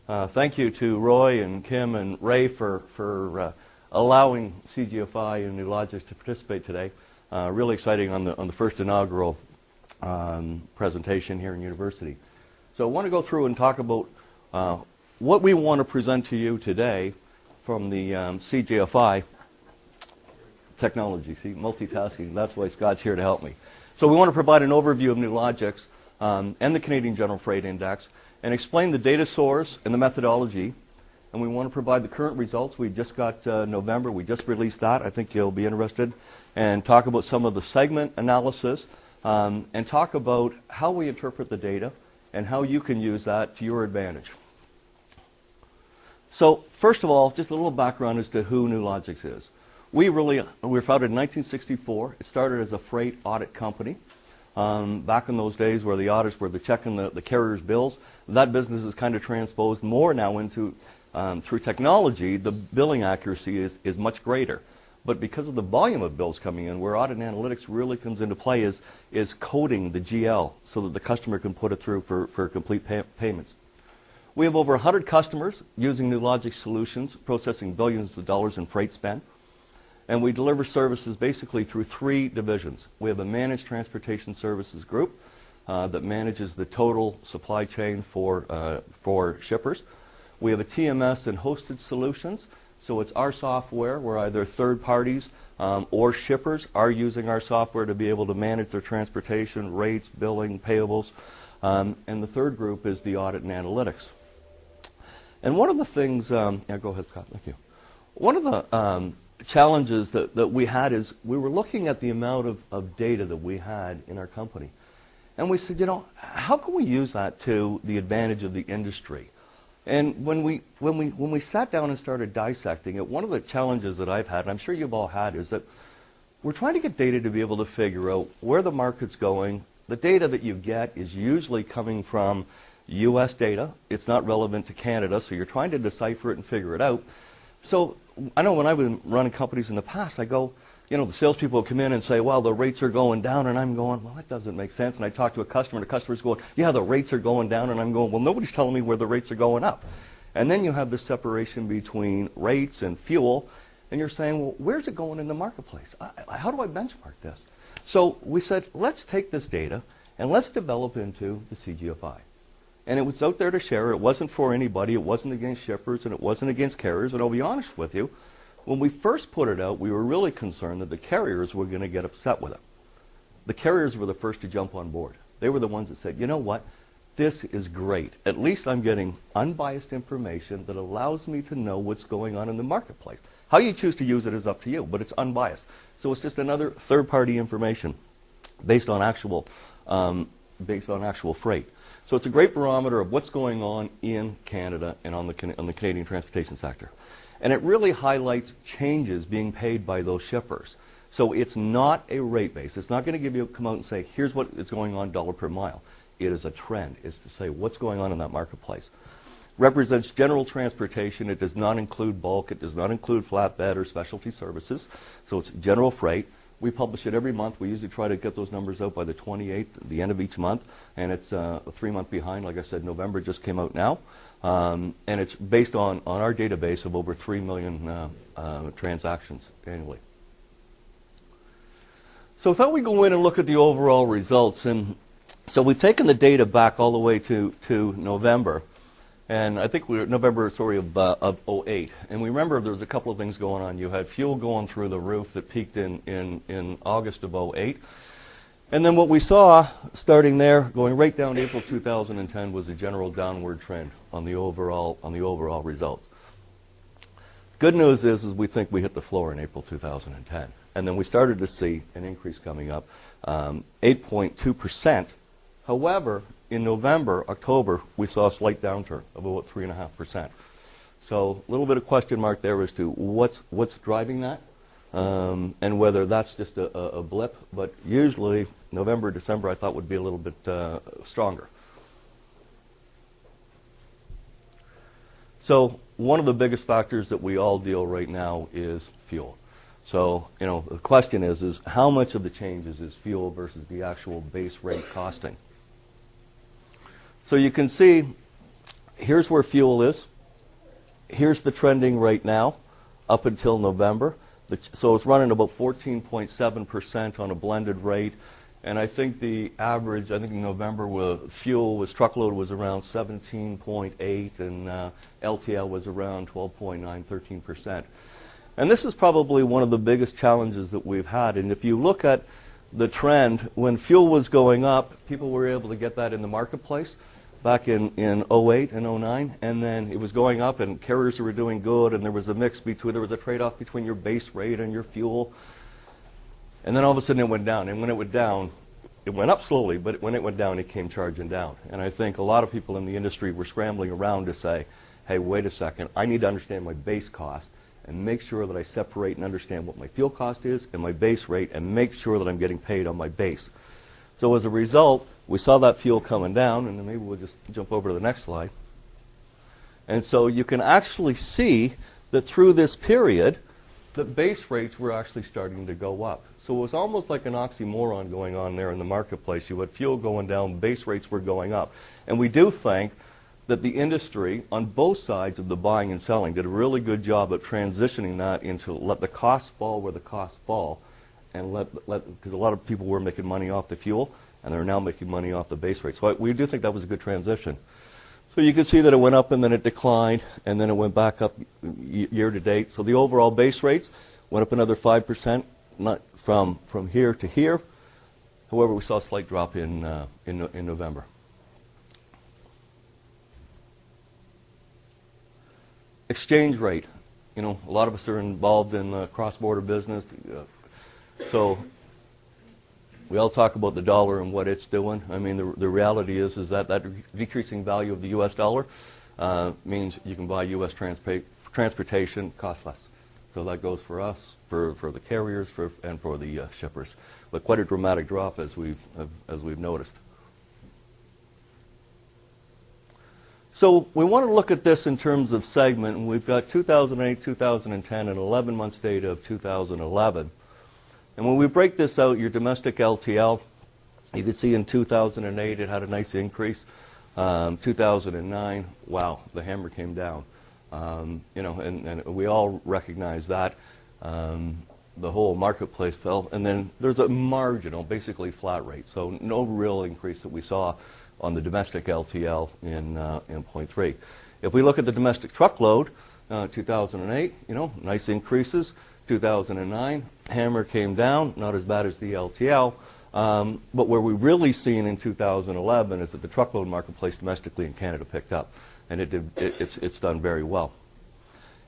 Thank you to Roy and Kim and Ray for allowing CGFI and Nulogx to participate today. Really exciting on the first inaugural presentation here in university. So I want to go through and talk about what we want to present to you today from the CGFI technology. See, multitasking, that's why Scott's here to help me. So we want to provide an overview of Nulogx and the Canadian General Freight Index and explain the data source and the methodology. And we want to provide the current results. We just got November. We just released that. I think you'll be interested. And talk about some of the segment analysis and talk about how we interpret the data and how you can use that to your advantage. So first of all, just a little background as to who Nulogx is. We were founded in 1964. It started as a freight audit company. Back in those days where the auditors were checking the carrier's bills, that business is kind of transposed more now into, through technology, the billing accuracy is much greater. But because of the volume of bills coming in, where audit and analytics really comes into play is coding the GL so that the customer can put it through for complete payments. We have over 100 customers using Nulogx solutions, processing billions of dollars in freight spend. And we deliver services basically through 3 divisions. We have a managed transportation services group that manages the total supply chain for shippers. We have a TMS and hosted solutions. So it's our software where either third parties or shippers are using our software to be able to manage their transportation, rates, billing, payables. And the third group is the audit and analytics. And one of the things, yeah, go ahead, Scott, thank you. One of the challenges that we had is we were looking at the amount of data that we had in our company. And we said, you know, how can we use that to the advantage of the industry? And when we sat down and started dissecting it, one of the challenges that I've had, and I'm sure you've all had, is that we're trying to get data to be able to figure out where the market's going. The data that you get is usually coming from U.S. data. It's not relevant to Canada, so you're trying to decipher it and figure it out. So I know when I've been running companies in the past, I go, you know, the salespeople come in and say, well, the rates are going down, and I'm going, well, that doesn't make sense. And I talk to a customer, and the customer's going, yeah, the rates are going down, and I'm going, well, nobody's telling me where the rates are going up. And then you have this separation between rates and fuel, and you're saying, well, where's it going in the marketplace? How do I benchmark this? So we said, let's take this data, and let's develop into the CGFI. And it was out there to share. It wasn't for anybody. It wasn't against shippers, and it wasn't against carriers. And I'll be honest with you, when we first put it out, we were really concerned that the carriers were going to get upset with it. The carriers were the first to jump on board. They were the ones that said, you know what, this is great. At least I'm getting unbiased information that allows me to know what's going on in the marketplace. How you choose to use it is up to you, but it's unbiased. So it's just another third-party information based on actual freight. So it's a great barometer of what's going on in Canada and on the Canadian transportation sector. And it really highlights changes being paid by those shippers. So it's not a rate base. It's not going to give you come out and say, here's what is going on dollar per mile. It is a trend. It's to say what's going on in that marketplace. Represents general transportation. It does not include bulk. It does not include flatbed or specialty services. So it's general freight. We publish it every month. We usually try to get those numbers out by the 28th, the end of each month. And it's a 3-month behind. Like I said, November just came out now. And it's based on our database of over 3 million transactions annually. So I thought we'd go in and look at the overall results. And so we've taken the data back all the way to November. And I think we're November, of 08. And we remember there was a couple of things going on. You had fuel going through the roof that peaked in August of 08. And then what we saw starting there, going right down to April 2010, was a general downward trend on the overall results. Good news is we think we hit the floor in April 2010. And then we started to see an increase coming up, 8.2%. However, in November, October, we saw a slight downturn of about 3.5%. So a little bit of question mark there as to what's driving that and whether that's just a blip. But usually November, December, I thought would be a little bit stronger. So one of the biggest factors that we all deal right now is fuel. So, you know, the question is how much of the changes is fuel versus the actual base rate costing? So you can see here's where fuel is. Here's the trending right now up until November. So it's running about 14.7% on a blended rate. And I think the average, I think in November, truckload was around 17.8 and LTL was around 12.9, 13%. And this is probably one of the biggest challenges that we've had. And if you look at the trend, when fuel was going up, people were able to get that in the marketplace back in 08 and 09, and then it was going up and carriers were doing good, and there was a trade-off between your base rate and your fuel. And then all of a sudden it went down, and when it went down, it went up slowly, but when it went down, it came charging down. And I think a lot of people in the industry were scrambling around to say, hey, wait a second, I need to understand my base cost and make sure that I separate and understand what my fuel cost is and my base rate and make sure that I'm getting paid on my base. So as a result, we saw that fuel coming down, and then maybe we'll just jump over to the next slide. And so you can actually see that through this period, the base rates were actually starting to go up. So it was almost like an oxymoron going on there in the marketplace. You had fuel going down, base rates were going up. And we do think that the industry, on both sides of the buying and selling, did a really good job of transitioning that into let the costs fall where the costs fall, and because a lot of people were making money off the fuel, and they're now making money off the base rate. So we do think that was a good transition. So you can see that it went up and then it declined, and then it went back up year to date. So the overall base rates went up another 5%, not from here to here. However, we saw a slight drop in November. Exchange rate. You know, a lot of us are involved in cross-border business. So we all talk about the dollar and what it's doing. I mean, the reality is that decreasing value of the U.S. dollar means you can buy U.S. transportation cost less. So that goes for us, for the carriers, and for the shippers. But quite a dramatic drop as we've noticed. So we want to look at this in terms of segment, and we've got 2008, 2010, and 11 months data of 2011. And when we break this out, your domestic LTL, you can see in 2008 it had a nice increase. 2009, wow, the hammer came down. You know, and we all recognize that. The whole marketplace fell, and then there's a marginal, basically flat rate. So no real increase that we saw on the domestic LTL in 0.3. If we look at the domestic truckload, 2008, you know, nice increases. 2009, hammer came down, not as bad as the LTL, but where we've really seen in 2011 is that the truckload marketplace domestically in Canada picked up, and it's done very well.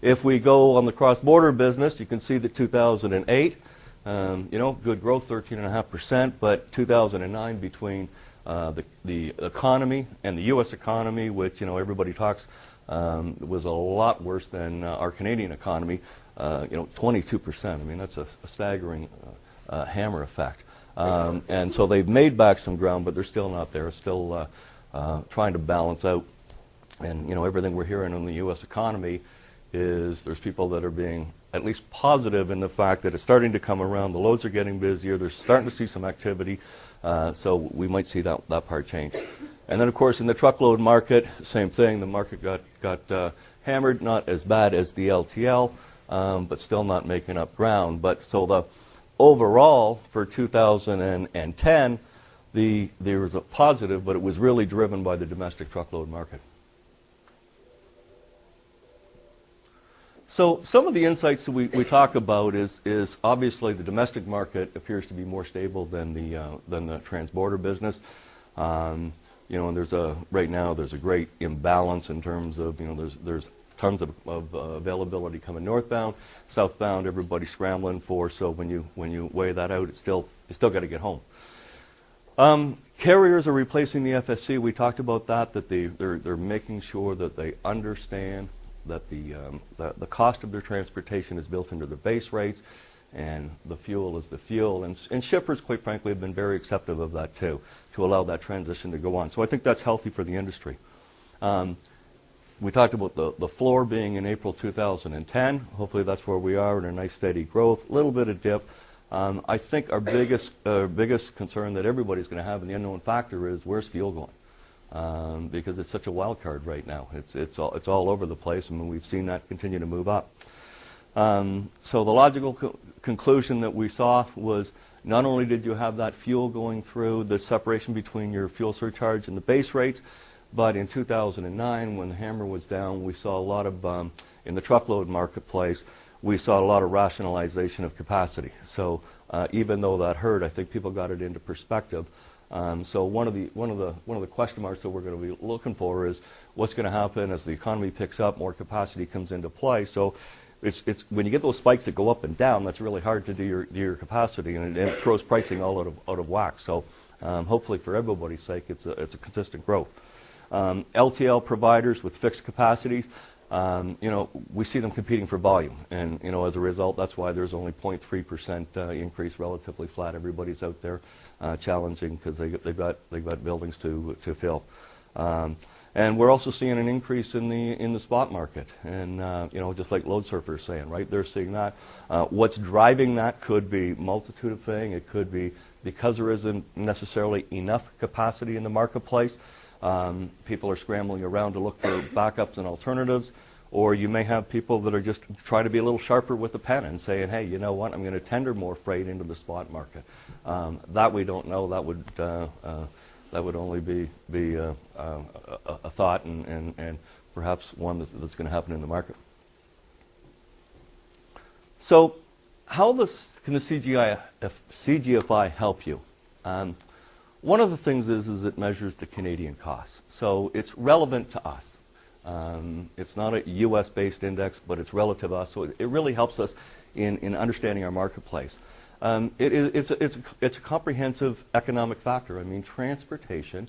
If we go on the cross-border business, you can see that 2008, you know, good growth, 13.5%, but 2009 between the economy and the U.S. economy, which, you know, everybody talks was a lot worse than our Canadian economy. You know, 22%. I mean, that's a staggering hammer effect. And so they've made back some ground, but they're still not there. Still trying to balance out. And, you know, everything we're hearing on the U.S. economy is there's people that are being at least positive in the fact that it's starting to come around. The loads are getting busier. They're starting to see some activity. So we might see that part change. And then, of course, in the truckload market, same thing. The market got hammered, not as bad as the LTL. But still not making up ground. But so the overall for 2010, there was a positive, but it was really driven by the domestic truckload market. So some of the insights that we talk about is obviously the domestic market appears to be more stable than the transborder business. You know, and right now there's a great imbalance in terms of, you know, there's tons of availability coming northbound, southbound. Everybody's scrambling for. So when you weigh that out, you still got to get home. Carriers are replacing the FSC. We talked about that. They're making sure that they understand that the cost of their transportation is built into their base rates, and the fuel is the fuel. And shippers, quite frankly, have been very acceptive of that too, to allow that transition to go on. So I think that's healthy for the industry. We talked about the floor being in April 2010. Hopefully that's where we are in a nice steady growth, a little bit of dip. I think our biggest concern that everybody's going to have, and the unknown factor, is where's fuel going? because it's such a wild card right now. It's all over the place, and we've seen that continue to move up. So the logical conclusion that we saw was not only did you have that fuel going through the separation between your fuel surcharge and the base rates, but in 2009, when the hammer was down, we saw a lot of, in the truckload marketplace, we saw a lot of rationalization of capacity. So even though that hurt, I think people got it into perspective. So one of the question marks that we're going to be looking for is what's going to happen as the economy picks up, more capacity comes into play. So it's when you get those spikes that go up and down, that's really hard to do your capacity, and it throws pricing all out of whack. So hopefully, for everybody's sake, it's a consistent growth. LTL providers with fixed capacities, we see them competing for volume, and as a result, that's why there's only 0.3% increase, relatively flat. Everybody's out there challenging because they've got buildings to fill. And we're also seeing an increase in the spot market, and just like load surfers saying, right? They're seeing that. What's driving that could be multitude of things. It could be because there isn't necessarily enough capacity in the marketplace. People are scrambling around to look for backups and alternatives, or you may have people that are just trying to be a little sharper with the pen and saying, hey, you know what? I'm going to tender more freight into the spot market. That we don't know. That would only be a thought and perhaps one that's going to happen in the market. So how can the CGFI help you? One of the things is it measures the Canadian costs. So it's relevant to us. It's not a U.S.-based index, but it's relative to us. So it really helps us in understanding our marketplace. It's a comprehensive economic factor. I mean, transportation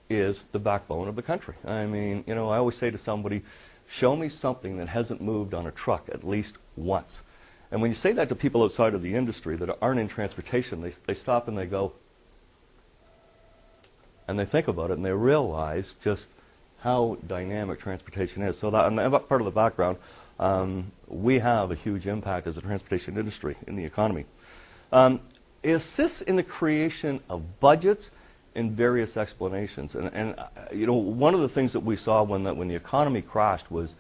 is the backbone of the country. I mean, I always say to somebody, show me something that hasn't moved on a truck at least once. And when you say that to people outside of the industry that aren't in transportation, they stop and they go, and they think about it, and they realize just how dynamic transportation is. So that, and that part of the background, we have a huge impact as a transportation industry in the economy. It assists in the creation of budgets and various explanations. And one of the things that we saw when the economy crashed was,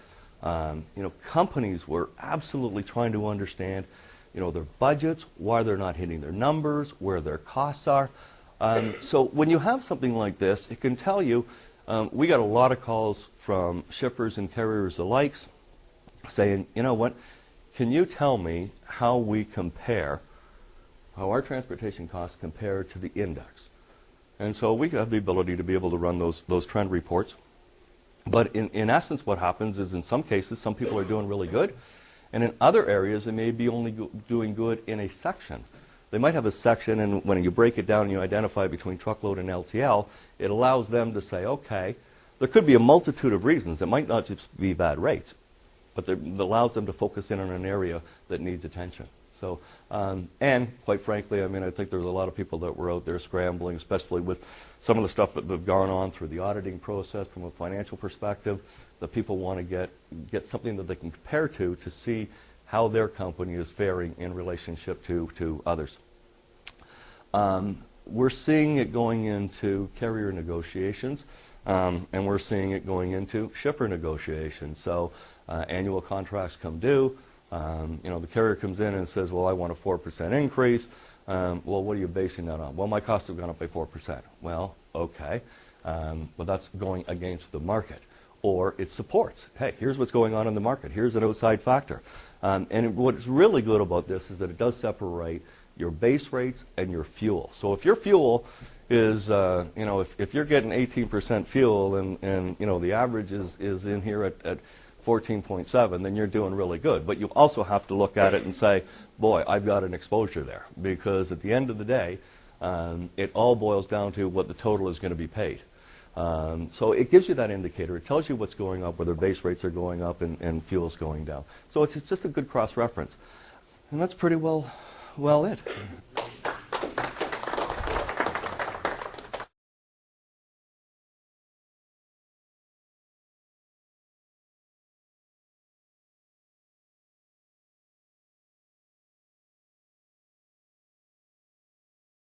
companies were absolutely trying to understand, their budgets, why they're not hitting their numbers, where their costs are. So when you have something like this, it can tell you, we got a lot of calls from shippers and carriers alike saying, you know what, can you tell me how our transportation costs compare to the index? And so we have the ability to be able to run those trend reports. But in essence, what happens is in some cases, some people are doing really good, and in other areas, they may be only doing good in a section. They might have a section, and when you break it down and you identify between truckload and LTL, it allows them to say, okay, there could be a multitude of reasons. It might not just be bad rates, but it allows them to focus in on an area that needs attention. So, and quite frankly, I mean, I think there's a lot of people that were out there scrambling, especially with some of the stuff that have gone on through the auditing process from a financial perspective, that people want to get something that they can compare to see how their company is faring in relationship to others. We're seeing it going into carrier negotiations, and we're seeing it going into shipper negotiations. So annual contracts come due. The carrier comes in and says, well, I want a 4% increase. Well, what are you basing that on? Well, my costs have gone up by 4%. Well, okay. But that's going against the market. Or it supports. Hey, here's what's going on in the market. Here's an outside factor. And what's really good about this is that it does separate your base rates and your fuel. So if your fuel is, if you're getting 18% fuel and the average is in here at 14.7, then you're doing really good. But you also have to look at it and say, boy, I've got an exposure there. Because at the end of the day, it all boils down to what the total is going to be paid. So it gives you that indicator. It tells you what's going up, whether base rates are going up and fuel's going down. So it's just a good cross-reference. And that's pretty well it.